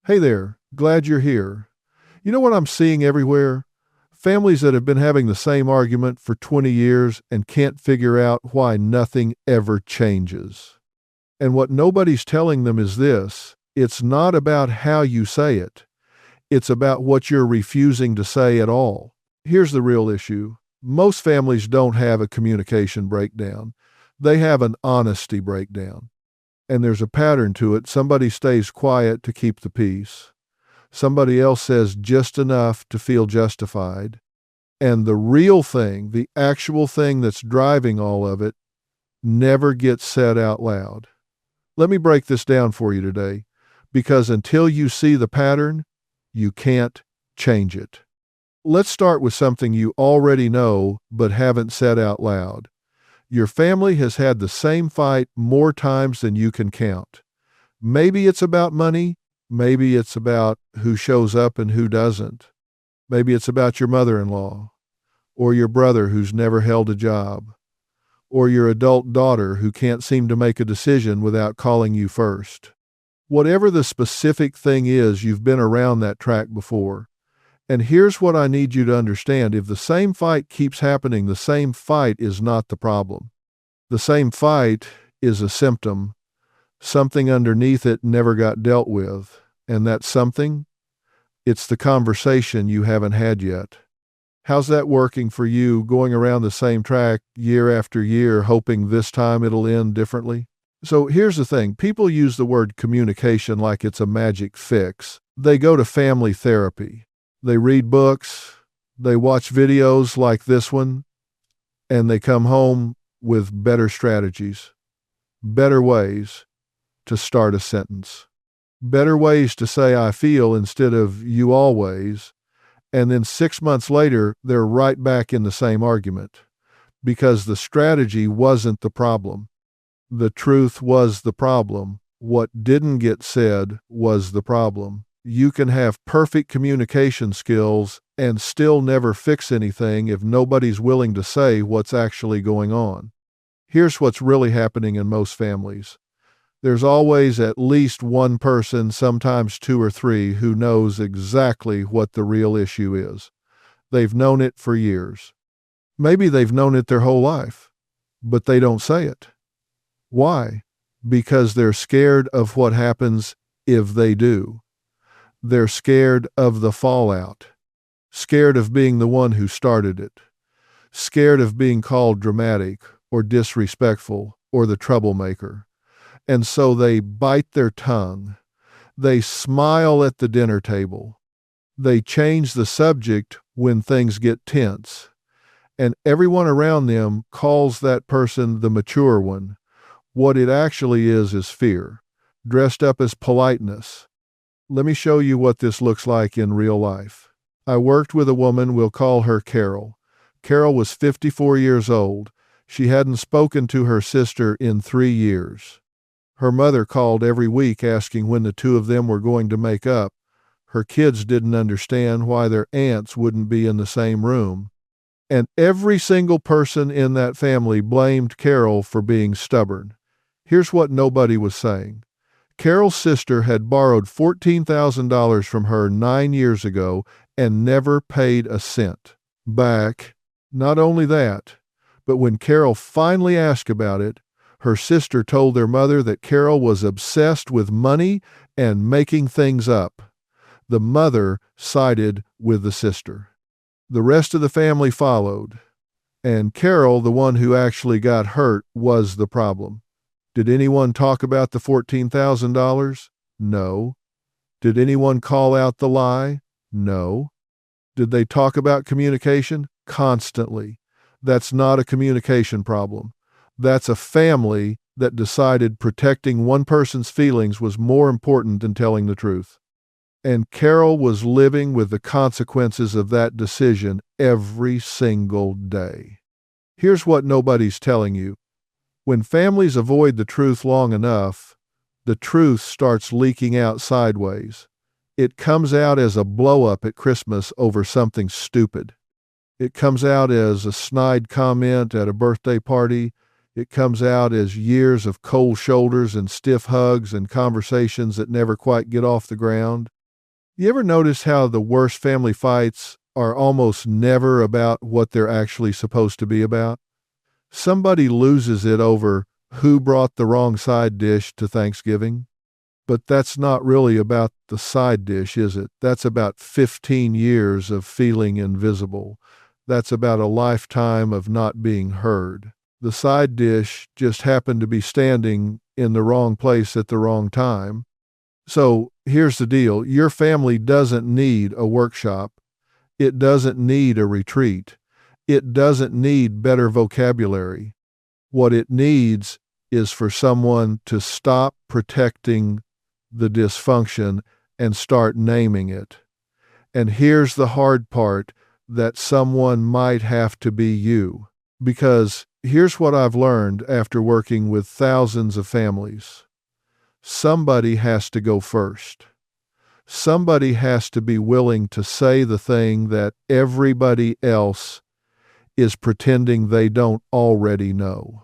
Hey there, glad you're here. You know what I'm seeing everywhere? Families that have been having the same argument for 20 years and can't figure out why nothing ever changes. And what nobody's telling them is this: it's not about how you say it, it's about what you're refusing to say at all. Here's the real issue: most families don't have a communication breakdown, they have an honesty breakdown. And there's a pattern to it. Somebody stays quiet to keep the peace. Somebody else says just enough to feel justified. And the real thing, the actual thing that's driving all of it, never gets said out loud. Let me break this down for you today, because until you see the pattern, you can't change it. Let's start with something you already know but haven't said out loud. Your family has had the same fight more times than you can count. Maybe it's about money. Maybe it's about who shows up and who doesn't. Maybe it's about your mother-in-law, or your brother who's never held a job, or your adult daughter who can't seem to make a decision without calling you first. Whatever the specific thing is, you've been around that track before. And here's what I need you to understand. If the same fight keeps happening, the same fight is not the problem. The same fight is a symptom. Something underneath it never got dealt with. And that something? It's the conversation you haven't had yet. How's that working for you, going around the same track year after year, hoping this time it'll end differently? So here's the thing. People use the word communication like it's a magic fix. They go to family therapy. They read books, they watch videos like this one, and they come home with better strategies, better ways to start a sentence, better ways to say I feel instead of you always, and then 6 months later, they're right back in the same argument because the strategy wasn't the problem. The truth was the problem. What didn't get said was the problem. You can have perfect communication skills and still never fix anything if nobody's willing to say what's actually going on. Here's what's really happening in most families. There's always at least one person, sometimes two or three, who knows exactly what the real issue is. They've known it for years. Maybe they've known it their whole life, but they don't say it. Why? Because they're scared of what happens if they do. They're scared of the fallout, scared of being the one who started it, scared of being called dramatic or disrespectful or the troublemaker. And so they bite their tongue. They smile at the dinner table. They change the subject when things get tense. And everyone around them calls that person the mature one. What it actually is fear, dressed up as politeness. Let me show you what this looks like in real life. I worked with a woman, we'll call her Carol. Carol was 54 years old. She hadn't spoken to her sister in 3 years. Her mother called every week asking when the two of them were going to make up. Her kids didn't understand why their aunts wouldn't be in the same room. And every single person in that family blamed Carol for being stubborn. Here's what nobody was saying. Carol's sister had borrowed $14,000 from her 9 years ago and never paid a cent back. Not only that, but when Carol finally asked about it, her sister told their mother that Carol was obsessed with money and making things up. The mother sided with the sister. The rest of the family followed, and Carol, the one who actually got hurt, was the problem. Did anyone talk about the $14,000? No. Did anyone call out the lie? No. Did they talk about communication? Constantly. That's not a communication problem. That's a family that decided protecting one person's feelings was more important than telling the truth. And Carol was living with the consequences of that decision every single day. Here's what nobody's telling you. When families avoid the truth long enough, the truth starts leaking out sideways. It comes out as a blow-up at Christmas over something stupid. It comes out as a snide comment at a birthday party. It comes out as years of cold shoulders and stiff hugs and conversations that never quite get off the ground. You ever notice how the worst family fights are almost never about what they're actually supposed to be about? Somebody loses it over who brought the wrong side dish to Thanksgiving. But that's not really about the side dish, is it? That's about 15 years of feeling invisible. That's about a lifetime of not being heard. The side dish just happened to be standing in the wrong place at the wrong time. So here's the deal. Your family doesn't need a workshop. It doesn't need a retreat. It doesn't need better vocabulary. What it needs is for someone to stop protecting the dysfunction and start naming it. And here's the hard part, that someone might have to be you. Because here's what I've learned after working with thousands of families. Somebody has to go first. Somebody has to be willing to say the thing that everybody else is pretending they don't already know.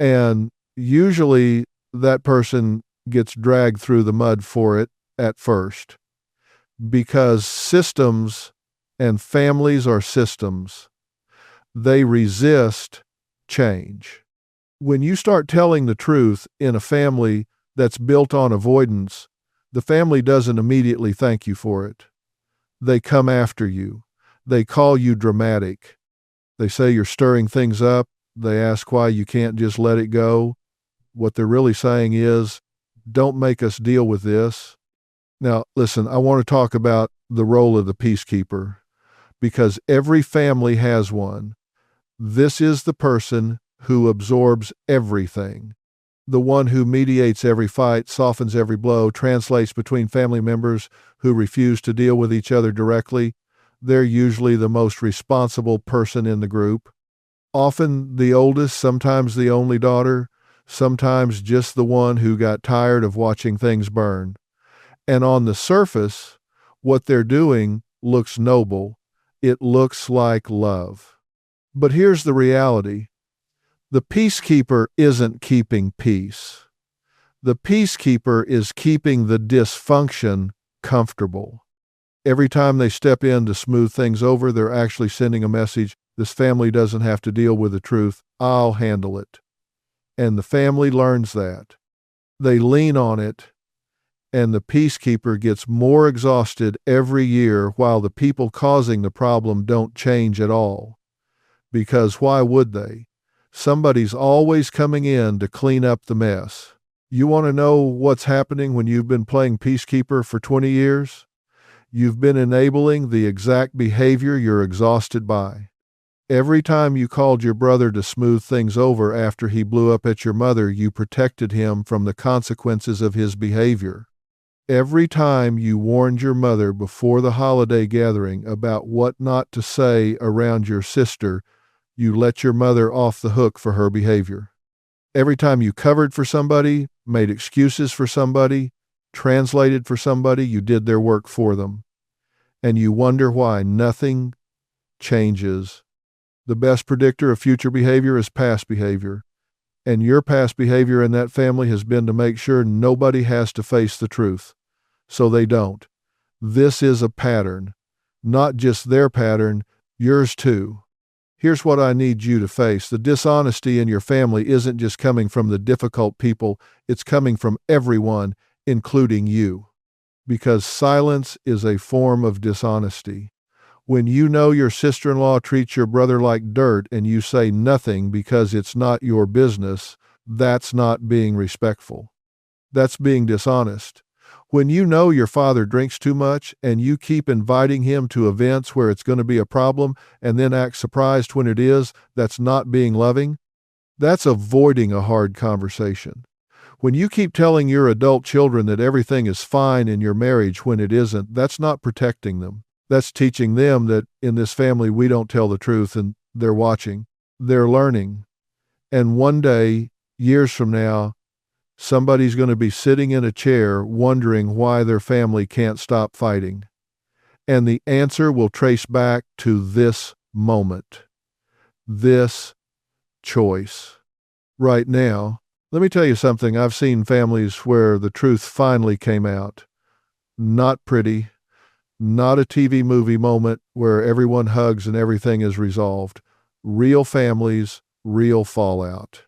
And usually that person gets dragged through the mud for it at first, because systems, and families are systems, they resist change. When you start telling the truth in a family that's built on avoidance, the family doesn't immediately thank you for it. They come after you. They call you dramatic. They say you're stirring things up. They ask why you can't just let it go. What they're really saying is, don't make us deal with this. Now, listen, I want to talk about the role of the peacekeeper, because every family has one. This is the person who absorbs everything, the one who mediates every fight, softens every blow, translates between family members who refuse to deal with each other directly. They're usually the most responsible person in the group. Often the oldest, sometimes the only daughter, sometimes just the one who got tired of watching things burn. And on the surface, what they're doing looks noble. It looks like love. But here's the reality. The peacekeeper isn't keeping peace. The peacekeeper is keeping the dysfunction comfortable. Every time they step in to smooth things over, they're actually sending a message. This family doesn't have to deal with the truth. I'll handle it. And the family learns that. They lean on it, and the peacekeeper gets more exhausted every year while the people causing the problem don't change at all. Because why would they? Somebody's always coming in to clean up the mess. You want to know what's happening when you've been playing peacekeeper for 20 years? You've been enabling the exact behavior you're exhausted by. Every time you called your brother to smooth things over after he blew up at your mother, you protected him from the consequences of his behavior. Every time you warned your mother before the holiday gathering about what not to say around your sister, you let your mother off the hook for her behavior. Every time you covered for somebody, made excuses for somebody, translated for somebody, you did their work for them. And you wonder why nothing changes. The best predictor of future behavior is past behavior. And your past behavior in that family has been to make sure nobody has to face the truth. So they don't. This is a pattern. Not just their pattern, yours too. Here's what I need you to face. The dishonesty in your family isn't just coming from the difficult people, it's coming from everyone, including you. Because silence is a form of dishonesty. When you know your sister-in-law treats your brother like dirt and you say nothing because it's not your business, that's not being respectful. That's being dishonest. When you know your father drinks too much and you keep inviting him to events where it's going to be a problem and then act surprised when it is, that's not being loving. That's avoiding a hard conversation. When you keep telling your adult children that everything is fine in your marriage when it isn't, that's not protecting them. That's teaching them that in this family we don't tell the truth, and they're watching. They're learning. And one day, years from now, somebody's going to be sitting in a chair wondering why their family can't stop fighting. And the answer will trace back to this moment, this choice. Right now, let me tell you something. I've seen families where the truth finally came out. Not pretty, Not a TV movie moment where everyone hugs and everything is resolved. Real families, real fallout.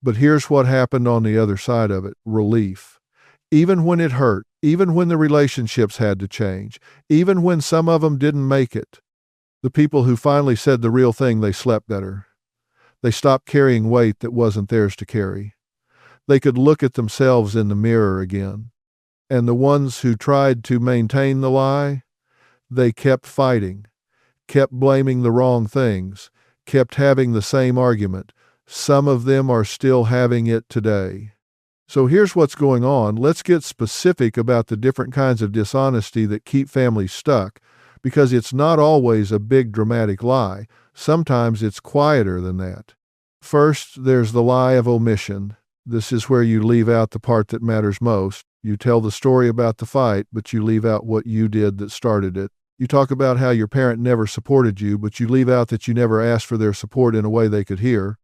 But here's what happened on the other side of it: relief. Even when it hurt, even when the relationships had to change, even when some of them didn't make it, the people who finally said the real thing, they slept better. They stopped carrying weight that wasn't theirs to carry. They could look at themselves in the mirror again. And the ones who tried to maintain the lie, they kept fighting, kept blaming the wrong things, kept having the same argument. Some of them are still having it today. So here's what's going on. Let's get specific about the different kinds of dishonesty that keep families stuck, because it's not always a big dramatic lie. Sometimes it's quieter than that. First, there's the lie of omission. This is where you leave out the part that matters most. You tell the story about the fight, but you leave out what you did that started it. You talk about how your parent never supported you, but you leave out that you never asked for their support in a way they could hear.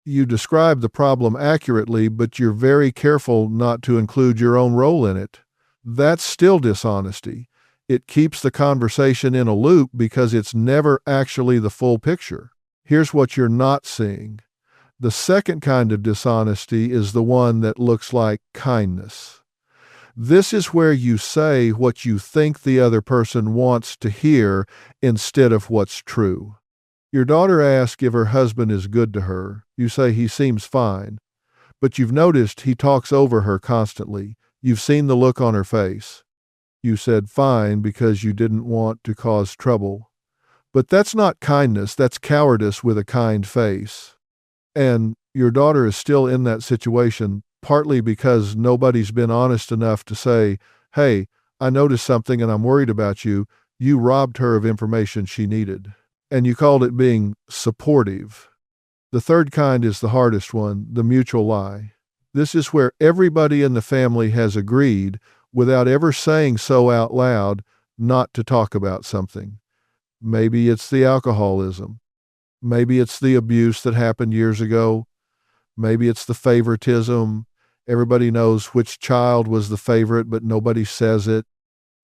You describe the problem accurately, but you're very careful not to include your own role in it. That's still dishonesty. It keeps the conversation in a loop because it's never actually the full picture. Here's what you're not seeing. The second kind of dishonesty is the one that looks like kindness. This is where you say what you think the other person wants to hear instead of what's true. Your daughter asks if her husband is good to her. You say he seems fine, but you've noticed he talks over her constantly. You've seen the look on her face. You said fine because you didn't want to cause trouble. But that's not kindness, that's cowardice with a kind face. And your daughter is still in that situation, partly because nobody's been honest enough to say, hey, I noticed something and I'm worried about you. You robbed her of information she needed. And you called it being supportive. The third kind is the hardest one, the mutual lie. This is where everybody in the family has agreed, without ever saying so out loud, not to talk about something. Maybe it's the alcoholism. Maybe it's the abuse that happened years ago. Maybe it's the favoritism. Everybody knows which child was the favorite, but nobody says it.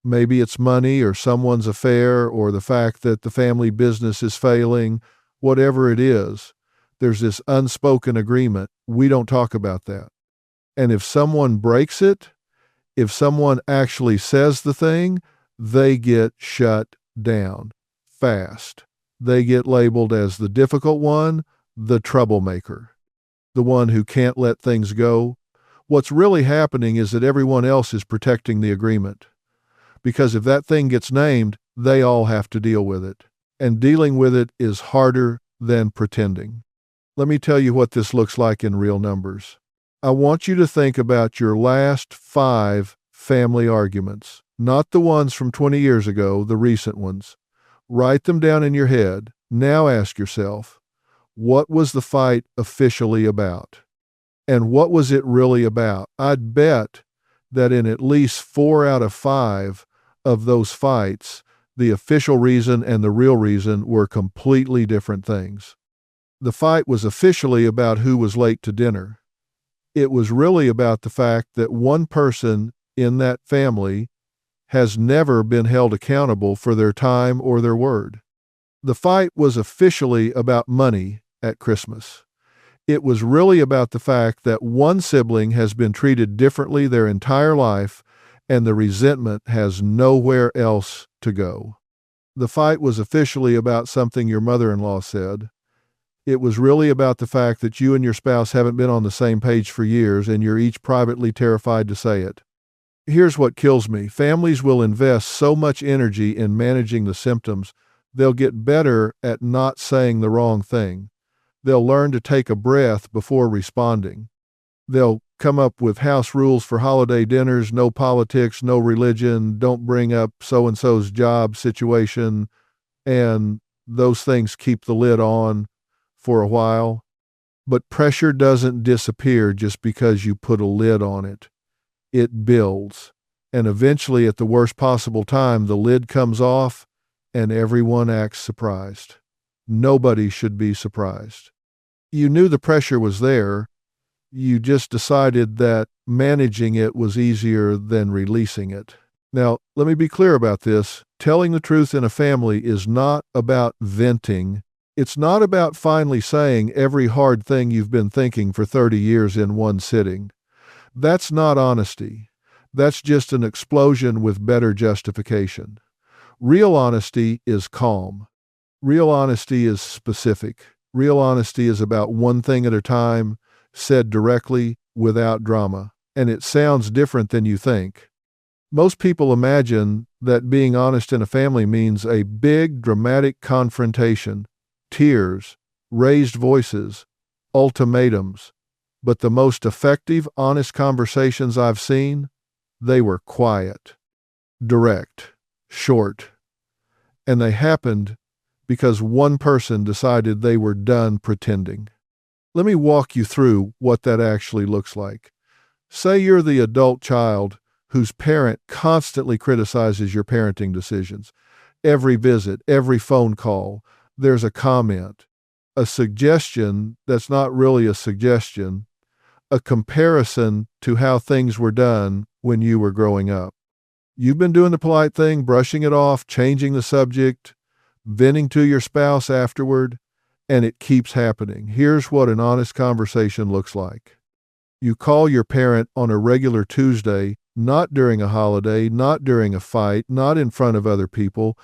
Maybe it's money or someone's affair or the fact that the family business is failing. Whatever it is, there's this unspoken agreement. We don't talk about that. And if someone breaks it, if someone actually says the thing, they get shut down fast. They get labeled as the difficult one, the troublemaker, the one who can't let things go. What's really happening is that everyone else is protecting the agreement. Because if that thing gets named, they all have to deal with it. And dealing with it is harder than pretending. Let me tell you what this looks like in real numbers. I want you to think about your last 5 family arguments, not the ones from 20 years ago, the recent ones. Write them down in your head. Now ask yourself, what was the fight officially about? And what was it really about? I'd bet that in at least 4 out of 5 of those fights, the official reason and the real reason were completely different things. The fight was officially about who was late to dinner. It was really about the fact that one person in that family has never been held accountable for their time or their word. The fight was officially about money at Christmas. It was really about the fact that one sibling has been treated differently their entire life, and the resentment has nowhere else to go. The fight was officially about something your mother-in-law said. It was really about the fact that you and your spouse haven't been on the same page for years, and you're each privately terrified to say it. Here's what kills me. Families will invest so much energy in managing the symptoms, they'll get better at not saying the wrong thing. They'll learn to take a breath before responding. They'll come up with house rules for holiday dinners: no politics, no religion, don't bring up so-and-so's job situation, and those things keep the lid on for a while. But pressure doesn't disappear just because you put a lid on it. It builds, and eventually at the worst possible time, the lid comes off and everyone acts surprised. Nobody should be surprised. You knew the pressure was there. You just decided that managing it was easier than releasing it. Now, let me be clear about this. Telling the truth in a family is not about venting. It's not about finally saying every hard thing you've been thinking for 30 years in one sitting. That's not honesty. That's just an explosion with better justification. Real honesty is calm. Real honesty is specific. Real honesty is about one thing at a time, said directly, without drama. And it sounds different than you think. Most people imagine that being honest in a family means a big, dramatic confrontation, tears, raised voices, ultimatums. But the most effective, honest conversations I've seen, they were quiet, direct, short. And they happened because one person decided they were done pretending. Let me walk you through what that actually looks like. Say you're the adult child whose parent constantly criticizes your parenting decisions. Every visit, every phone call, there's a comment, a suggestion that's not really a suggestion, a comparison to how things were done when you were growing up. You've been doing the polite thing, brushing it off, changing the subject, venting to your spouse afterward, and it keeps happening. Here's what an honest conversation looks like. You call your parent on a regular Tuesday, not during a holiday, not during a fight, not in front of other people,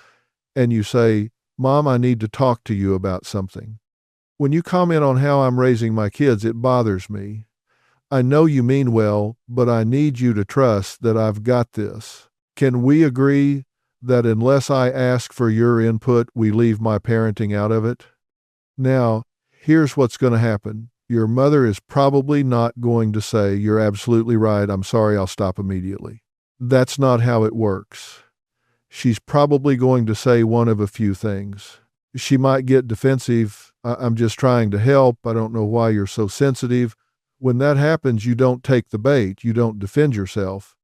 and you say, "Mom, I need to talk to you about something. When you comment on how I'm raising my kids, it bothers me. I know you mean well, but I need you to trust that I've got this. Can we agree that unless I ask for your input, we leave my parenting out of it?" Now, here's what's going to happen. Your mother is probably not going to say, "You're absolutely right. I'm sorry. I'll stop immediately." That's not how it works. She's probably going to say one of a few things. She might get defensive. I'm just trying to help. I don't know why you're so sensitive." When that happens, you don't take the bait. You don't defend yourself.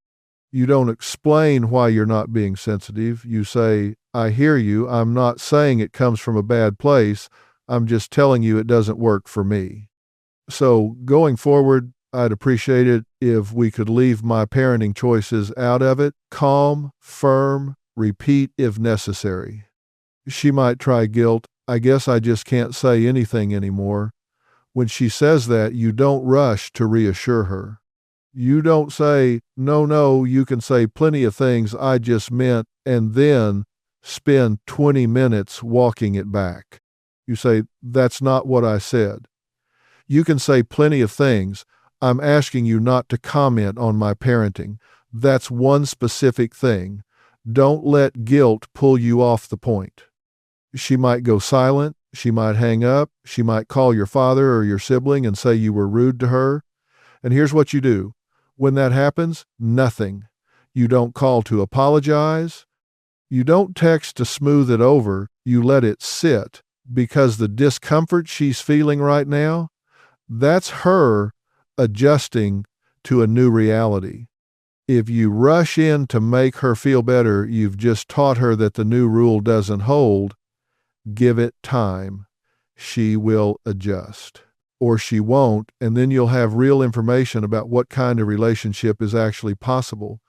You don't explain why you're not being sensitive. You say, "I hear you. I'm not saying it comes from a bad place. I'm just telling you it doesn't work for me. So going forward, I'd appreciate it if we could leave my parenting choices out of it. Calm, firm, repeat if necessary." She might try guilt. "I guess I just can't say anything anymore." When she says that, you don't rush to reassure her. You don't say, no, you can say plenty of things, I just meant," and then spend 20 minutes walking it back. You say, "That's not what I said." You can say plenty of things. "I'm asking you not to comment on my parenting. That's one specific thing. Don't let guilt pull you off the point." She might go silent. She might hang up. She might call your father or your sibling and say you were rude to her. And here's what you do. When that happens, nothing. You don't call to apologize. You don't text to smooth it over. You let it sit, because the discomfort she's feeling right now, that's her adjusting to a new reality. If you rush in to make her feel better, you've just taught her that the new rule doesn't hold. Give it time. She will adjust. Or she won't, and then you'll have real information about what kind of relationship is actually possible.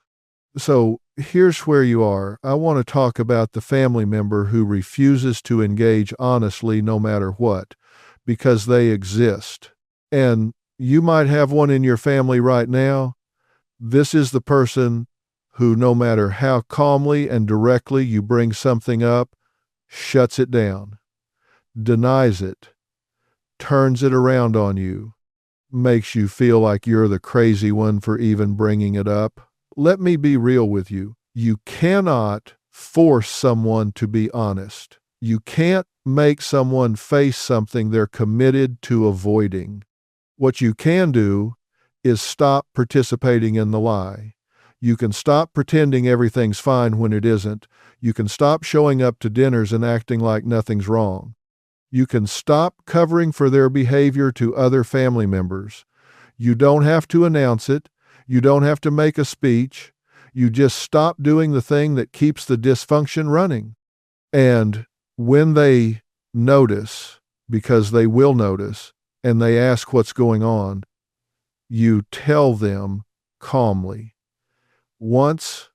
So here's where you are. I want to talk about the family member who refuses to engage honestly no matter what, because they exist. And you might have one in your family right now. This is the person who, no matter how calmly and directly you bring something up, shuts it down, denies it, turns it around on you, makes you feel like you're the crazy one for even bringing it up. Let me be real with you. You cannot force someone to be honest. You can't make someone face something they're committed to avoiding. What you can do is stop participating in the lie. You can stop pretending everything's fine when it isn't. You can stop showing up to dinners and acting like nothing's wrong. You can stop covering for their behavior to other family members. You don't have to announce it. You don't have to make a speech. You just stop doing the thing that keeps the dysfunction running. And when they notice, because they will notice, and they ask what's going on, you tell them calmly. Once,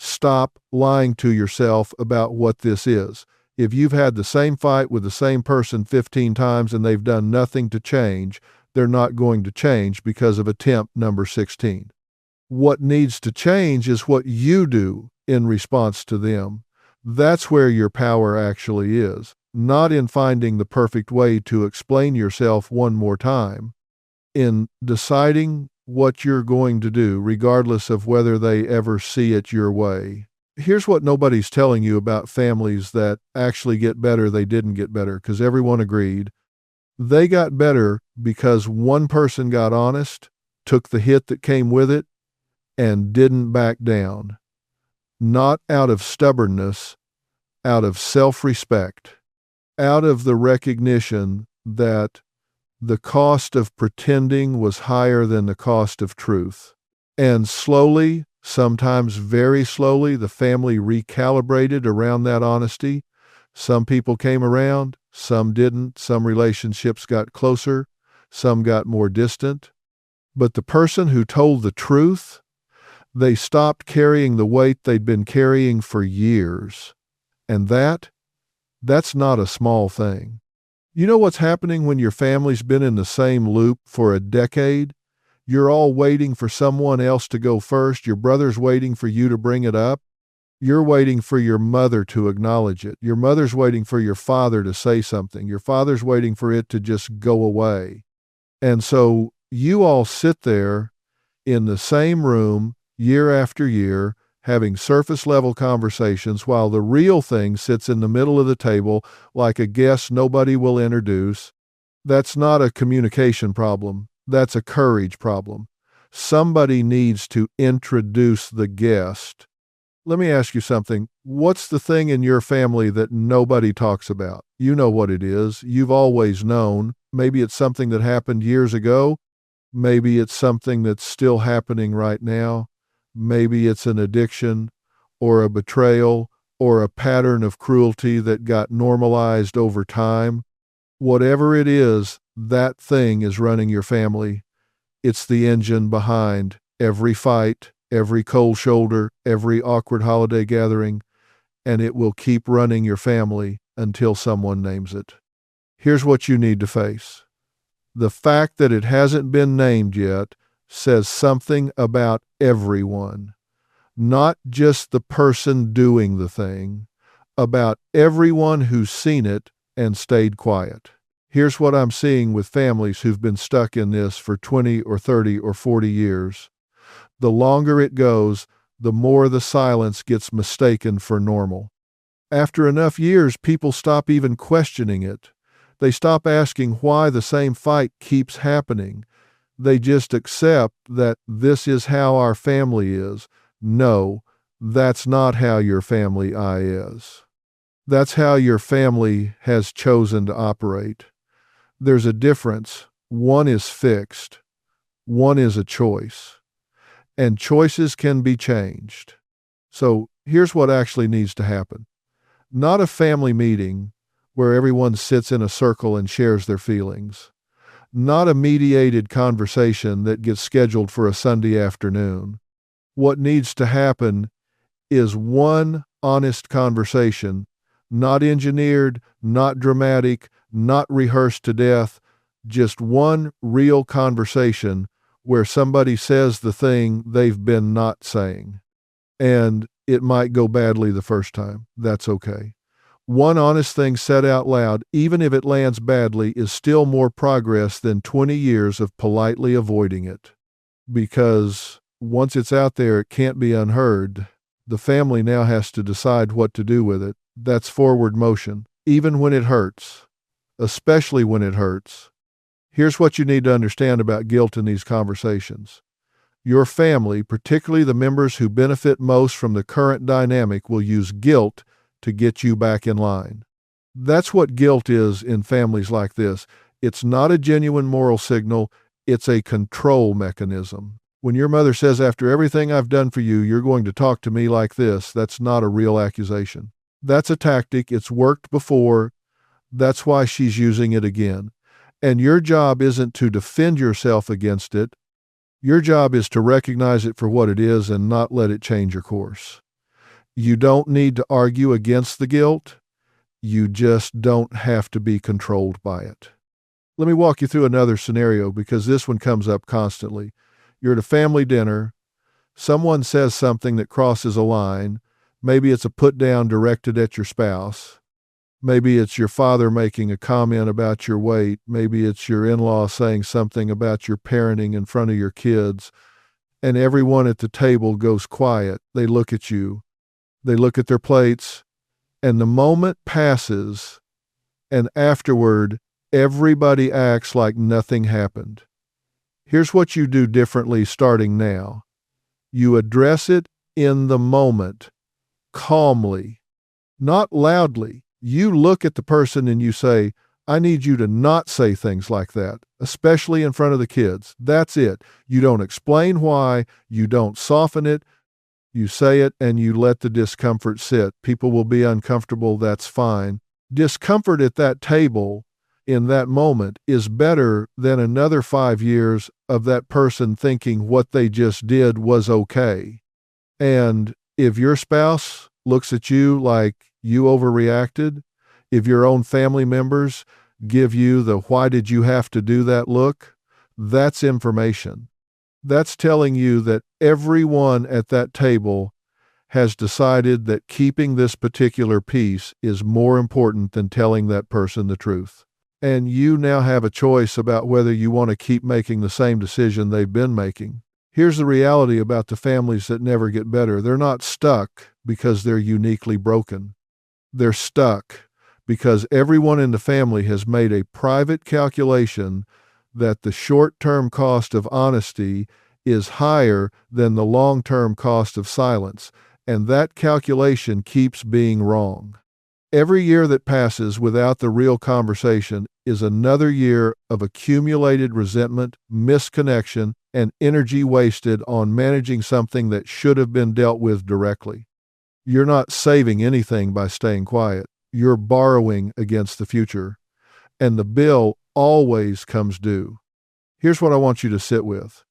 Stop lying to yourself about what this is. If you've had the same fight with the same person 15 times and they've done nothing to change, they're not going to change because of attempt number 16. What needs to change is what you do in response to them. That's where your power actually is, not in finding the perfect way to explain yourself one more time, in deciding what you're going to do, regardless of whether they ever see it your way. Here's what nobody's telling you about families that actually get better. They didn't get better because everyone agreed. They got better because one person got honest, took the hit that came with it, and didn't back down. Not out of stubbornness, out of self-respect, out of the recognition that the cost of pretending was higher than the cost of truth. And slowly, sometimes very slowly, the family recalibrated around that honesty. Some people came around, some didn't. Some relationships got closer, some got more distant. But the person who told the truth, they stopped carrying the weight they'd been carrying for years. And that's not a small thing. You know what's happening when your family's been in the same loop for a decade? You're all waiting for someone else to go first. Your brother's waiting for you to bring it up. You're waiting for your mother to acknowledge it. Your mother's waiting for your father to say something. Your father's waiting for it to just go away. And so you all sit there in the same room year after year, having surface level conversations while the real thing sits in the middle of the table like a guest nobody will introduce. That's not a communication problem. That's a courage problem. Somebody needs to introduce the guest. Let me ask you something. What's the thing in your family that nobody talks about? You know what it is. You've always known. Maybe it's something that happened years ago. Maybe it's something that's still happening right now. Maybe it's an addiction or a betrayal or a pattern of cruelty that got normalized over time. Whatever it is, that thing is running your family. It's the engine behind every fight, every cold shoulder, every awkward holiday gathering, and it will keep running your family until someone names it. Here's what you need to face. The fact that it hasn't been named yet says something about everyone, not just the person doing the thing, about everyone who's seen it and stayed quiet. Here's what I'm seeing with families who've been stuck in this for 20 or 30 or 40 years. The longer it goes, the more the silence gets mistaken for normal. After enough years, people stop even questioning it. They stop asking why the same fight keeps happening. They just accept that this is how our family is. No, that's not how your family is. That's how your family has chosen to operate. There's a difference. One is fixed. One is a choice. And choices can be changed. So here's what actually needs to happen. Not a family meeting where everyone sits in a circle and shares their feelings. Not a mediated conversation that gets scheduled for a Sunday afternoon. What needs to happen is one honest conversation, not engineered, not dramatic, not rehearsed to death, just one real conversation where somebody says the thing they've been not saying. And it might go badly the first time. That's okay. One honest thing said out loud, even if it lands badly, is still more progress than 20 years of politely avoiding it. Because once it's out there, it can't be unheard. The family now has to decide what to do with it. That's forward motion, even when it hurts, especially when it hurts. Here's what you need to understand about guilt in these conversations. Your family, particularly the members who benefit most from the current dynamic, will use guilt to get you back in line. That's what guilt is in families like this. It's not a genuine moral signal. It's a control mechanism. When your mother says, after everything I've done for you, you're going to talk to me like this, that's not a real accusation. That's a tactic. It's worked before. That's why she's using it again. And your job isn't to defend yourself against it. Your job is to recognize it for what it is and not let it change your course. You don't need to argue against the guilt. You just don't have to be controlled by it. Let me walk you through another scenario because this one comes up constantly. You're at a family dinner. Someone says something that crosses a line. Maybe it's a put down directed at your spouse. Maybe it's your father making a comment about your weight. Maybe it's your in-law saying something about your parenting in front of your kids. And everyone at the table goes quiet. They look at you. They look at their plates. And the moment passes, and afterward, everybody acts like nothing happened. Here's what you do differently starting now. You address it in the moment, calmly, not loudly. You look at the person and you say, I need you to not say things like that, especially in front of the kids. That's it. You don't explain why. You don't soften it. You say it and you let the discomfort sit. People will be uncomfortable. That's fine. Discomfort at that table in that moment is better than another 5 years of that person thinking what they just did was okay. And if your spouse looks at you like you overreacted, if your own family members give you the why did you have to do that look, that's information. That's telling you that everyone at that table has decided that keeping this particular piece is more important than telling that person the truth. And you now have a choice about whether you want to keep making the same decision they've been making. Here's the reality about the families that never get better. They're not stuck because they're uniquely broken. They're stuck because everyone in the family has made a private calculation that the short-term cost of honesty is higher than the long-term cost of silence, and that calculation keeps being wrong. Every year that passes without the real conversation is another year of accumulated resentment, misconnection, and energy wasted on managing something that should have been dealt with directly. You're not saving anything by staying quiet. You're borrowing against the future, and the bill always comes due. Here's what I want you to sit with.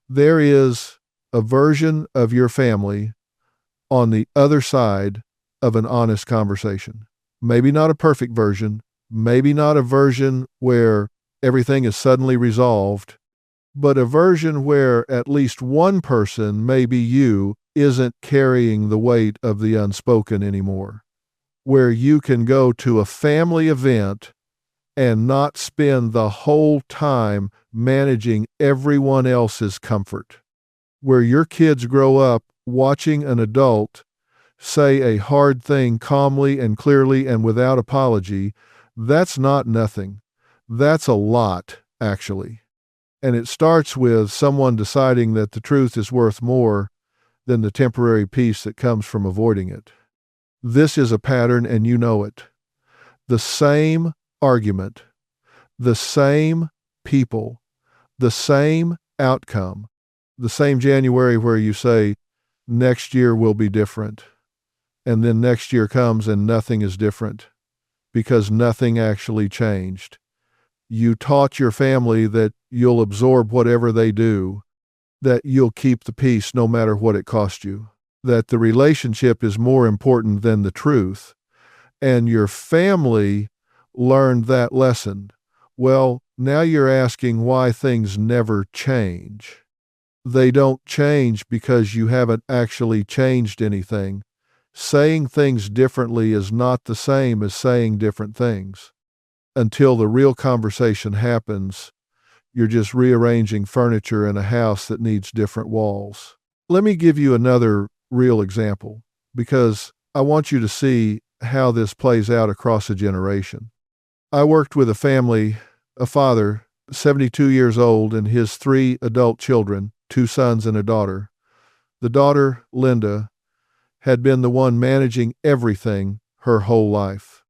There is a version of your family on the other side of an honest conversation. Maybe not a perfect version, maybe not a version where everything is suddenly resolved, but a version where at least one person, maybe you, isn't carrying the weight of the unspoken anymore. Where you can go to a family event and not spend the whole time managing everyone else's comfort. Where your kids grow up watching an adult say a hard thing calmly and clearly and without apology. That's not nothing. That's a lot, actually. And it starts with someone deciding that the truth is worth more than the temporary peace that comes from avoiding it. This is a pattern, and you know it. The same argument, the same people, the same outcome, the same January where you say, next year will be different. And then next year comes and nothing is different because nothing actually changed. You taught your family that you'll absorb whatever they do, that you'll keep the peace no matter what it costs you, that the relationship is more important than the truth. And your family learned that lesson. Well, now you're asking why things never change. They don't change because you haven't actually changed anything. Saying things differently is not the same as saying different things. Until the real conversation happens, you're just rearranging furniture in a house that needs different walls. Let me give you another real example, because I want you to see how this plays out across a generation. I worked with a family, a father, 72 years old, and his 3 adult children, 2 sons and a daughter. The daughter, Linda, had been the one managing everything her whole life.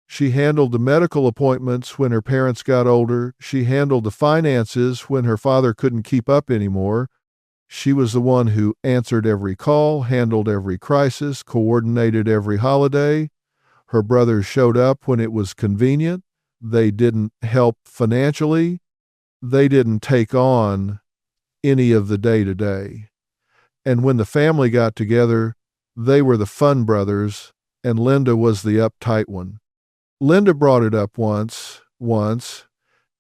She handled the medical appointments when her parents got older. She handled the finances when her father couldn't keep up anymore. She was the one who answered every call, handled every crisis, coordinated every holiday. Her brothers showed up when it was convenient. They didn't help financially. They didn't take on any of the day-to-day. And when the family got together, They were the fun brothers, and Linda was the uptight one. Linda brought it up once,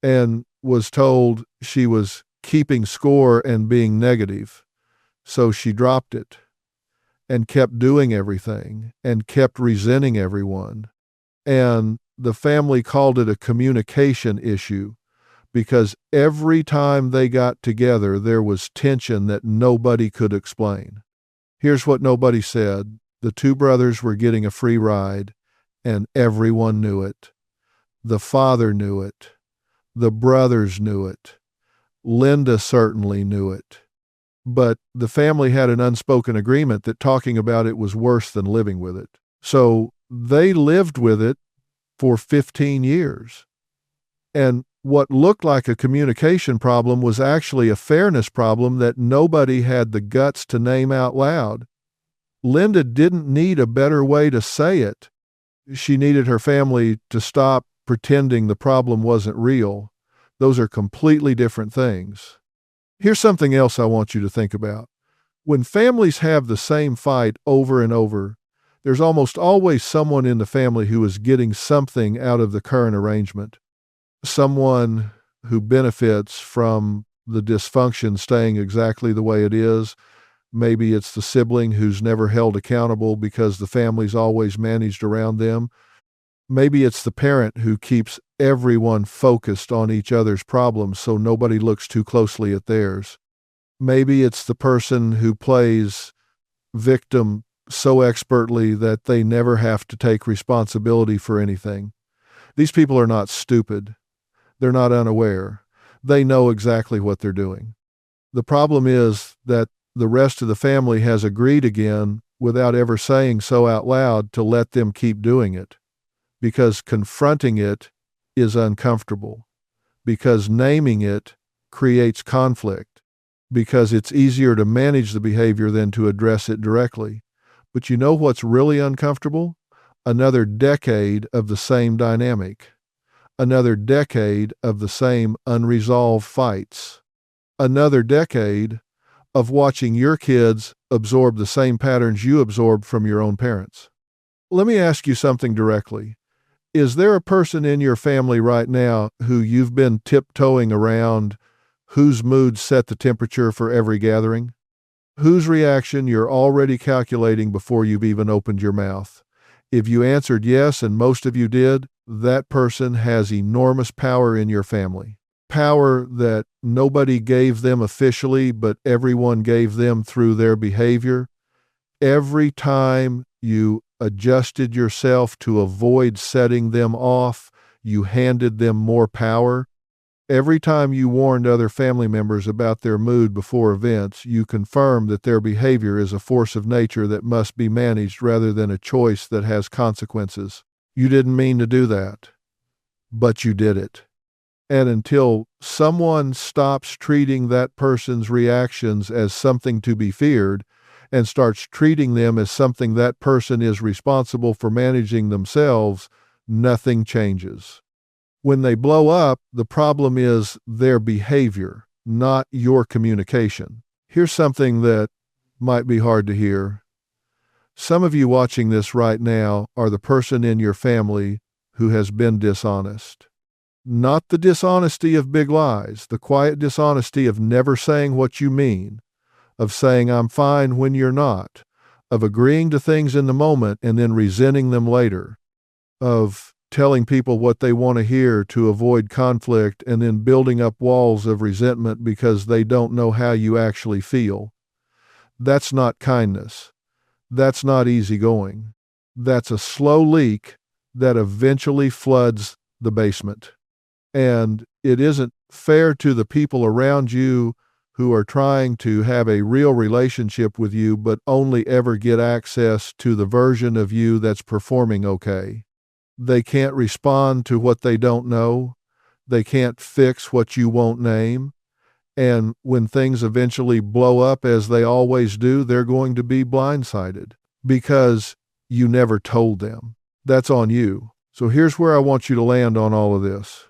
and was told she was keeping score and being negative. So she dropped it and kept doing everything and kept resenting everyone. And the family called it a communication issue because every time they got together, there was tension that nobody could explain. Here's what nobody said. The two brothers were getting a free ride, and everyone knew it. The father knew it. The brothers knew it. Linda certainly knew it. But the family had an unspoken agreement that talking about it was worse than living with it. So they lived with it for 15 years. And what looked like a communication problem was actually a fairness problem that nobody had the guts to name out loud. Linda didn't need a better way to say it. She needed her family to stop pretending the problem wasn't real. Those are completely different things. Here's something else I want you to think about. When families have the same fight over and over, there's almost always someone in the family who is getting something out of the current arrangement. Someone who benefits from the dysfunction staying exactly the way it is. Maybe it's the sibling who's never held accountable because the family's always managed around them. Maybe it's the parent who keeps everyone focused on each other's problems so nobody looks too closely at theirs. Maybe it's the person who plays victim so expertly that they never have to take responsibility for anything. These people are not stupid. They're not unaware. They know exactly what they're doing. The problem is that the rest of the family has agreed again, without ever saying so out loud, to let them keep doing it. Because confronting it is uncomfortable. Because naming it creates conflict. Because it's easier to manage the behavior than to address it directly. But you know what's really uncomfortable? Another decade of the same dynamic. Another decade of the same unresolved fights. Another decade of watching your kids absorb the same patterns you absorbed from your own parents. Let me ask you something directly. Is there a person in your family right now who you've been tiptoeing around, whose mood set the temperature for every gathering? Whose reaction you're already calculating before you've even opened your mouth? If you answered yes, and most of you did, that person has enormous power in your family. Power that nobody gave them officially, but everyone gave them through their behavior. Every time you adjusted yourself to avoid setting them off, you handed them more power. Every time you warned other family members about their mood before events, you confirmed that their behavior is a force of nature that must be managed rather than a choice that has consequences. You didn't mean to do that, but you did it. And until someone stops treating that person's reactions as something to be feared and starts treating them as something that person is responsible for managing themselves, nothing changes. When they blow up, the problem is their behavior, not your communication. Here's something that might be hard to hear. Some of you watching this right now are the person in your family who has been dishonest. Not the dishonesty of big lies, the quiet dishonesty of never saying what you mean, of saying I'm fine when you're not, of agreeing to things in the moment and then resenting them later, of telling people what they want to hear to avoid conflict and then building up walls of resentment because they don't know how you actually feel. That's not kindness. That's not easygoing. That's a slow leak that eventually floods the basement. And it isn't fair to the people around you who are trying to have a real relationship with you but only ever get access to the version of you that's performing okay. They can't respond to what they don't know. They can't fix what you won't name. And when things eventually blow up, as they always do, they're going to be blindsided because you never told them. That's on you. So here's where I want you to land on all of this.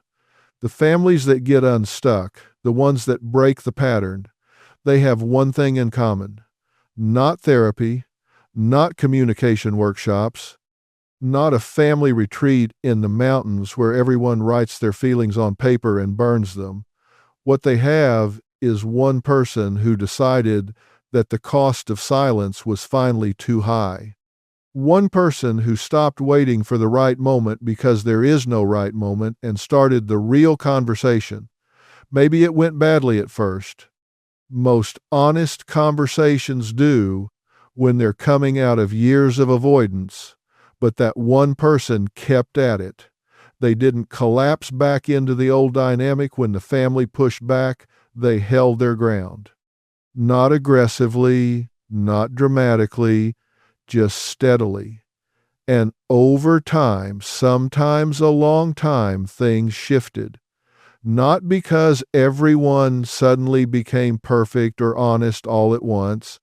The families that get unstuck, the ones that break the pattern, they have one thing in common. Not therapy, not communication workshops, not a family retreat in the mountains where everyone writes their feelings on paper and burns them. What they have is one person who decided that the cost of silence was finally too high. One person who stopped waiting for the right moment because there is no right moment and started the real conversation. Maybe it went badly at first. Most honest conversations do when they're coming out of years of avoidance, but that one person kept at it. They didn't collapse back into the old dynamic when the family pushed back. They held their ground. Not aggressively, not dramatically, just steadily. And over time, sometimes a long time, things shifted. Not because everyone suddenly became perfect or honest all at once,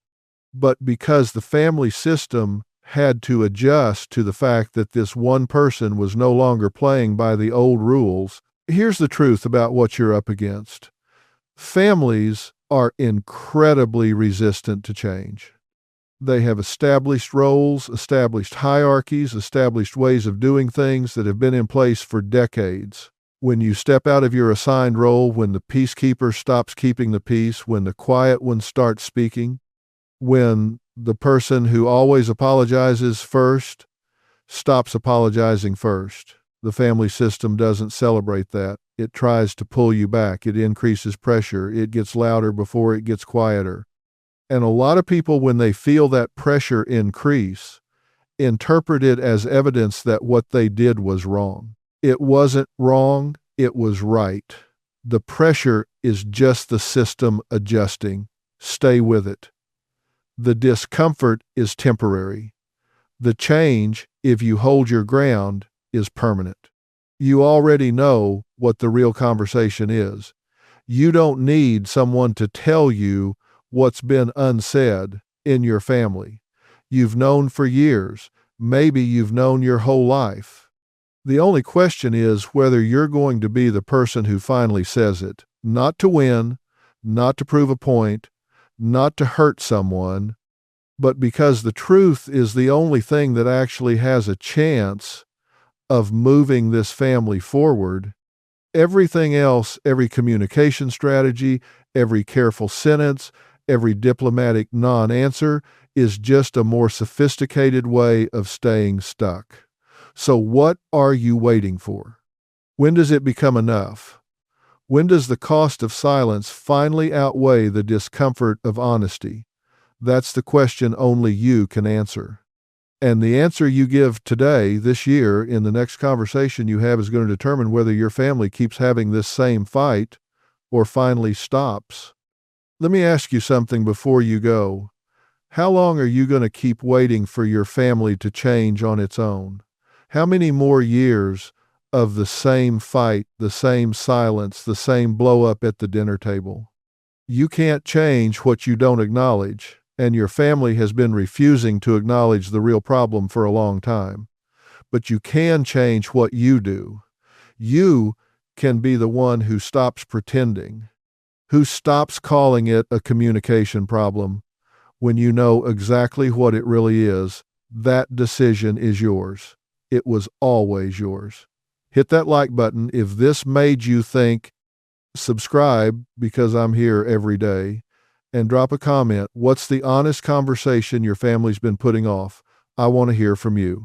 but because the family system had to adjust to the fact that this one person was no longer playing by the old rules. Here's the truth about what you're up against. Families are incredibly resistant to change. They have established roles, established hierarchies, established ways of doing things that have been in place for decades. When you step out of your assigned role, when the peacekeeper stops keeping the peace, when the quiet one starts speaking, when the person who always apologizes first stops apologizing first, the family system doesn't celebrate that. It tries to pull you back. It increases pressure. It gets louder before it gets quieter. And a lot of people, when they feel that pressure increase, interpret it as evidence that what they did was wrong. It wasn't wrong, it was right. The pressure is just the system adjusting. Stay with it. The discomfort is temporary. The change, if you hold your ground, is permanent. You already know what the real conversation is. You don't need someone to tell you what's been unsaid in your family. You've known for years. Maybe you've known your whole life. The only question is whether you're going to be the person who finally says it. Not to win, not to prove a point, not to hurt someone, but because the truth is the only thing that actually has a chance of moving this family forward. Everything else, every communication strategy, every careful sentence, every diplomatic non-answer is just a more sophisticated way of staying stuck. So what are you waiting for? When does it become enough? When does the cost of silence finally outweigh the discomfort of honesty? That's the question only you can answer. And the answer you give today, this year, in the next conversation you have is going to determine whether your family keeps having this same fight or finally stops. Let me ask you something before you go. How long are you going to keep waiting for your family to change on its own? How many more years of the same fight, the same silence, the same blow up at the dinner table? You can't change what you don't acknowledge, and your family has been refusing to acknowledge the real problem for a long time. But you can change what you do. You can be the one who stops pretending, who stops calling it a communication problem when you know exactly what it really is. That decision is yours. It was always yours. Hit that like button if this made you think. Subscribe because I'm here every day. And drop a comment. What's the honest conversation your family's been putting off? I want to hear from you.